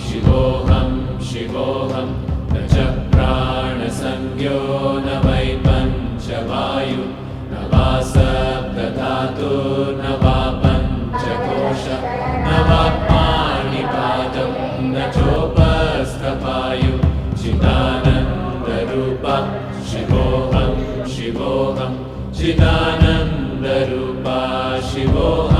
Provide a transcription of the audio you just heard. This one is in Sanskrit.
शिवोऽहं शिवोऽहं न च प्राणसंज्ञो न वै पञ्चवायु न वा सप्तधातुर्न वा पञ्चकोश न वा पाणिपादं न चोपस्थपायु चिदानन्दरूपा शिवोऽहं शिवोऽहं चिदानन्दरूपा शिवोऽहम्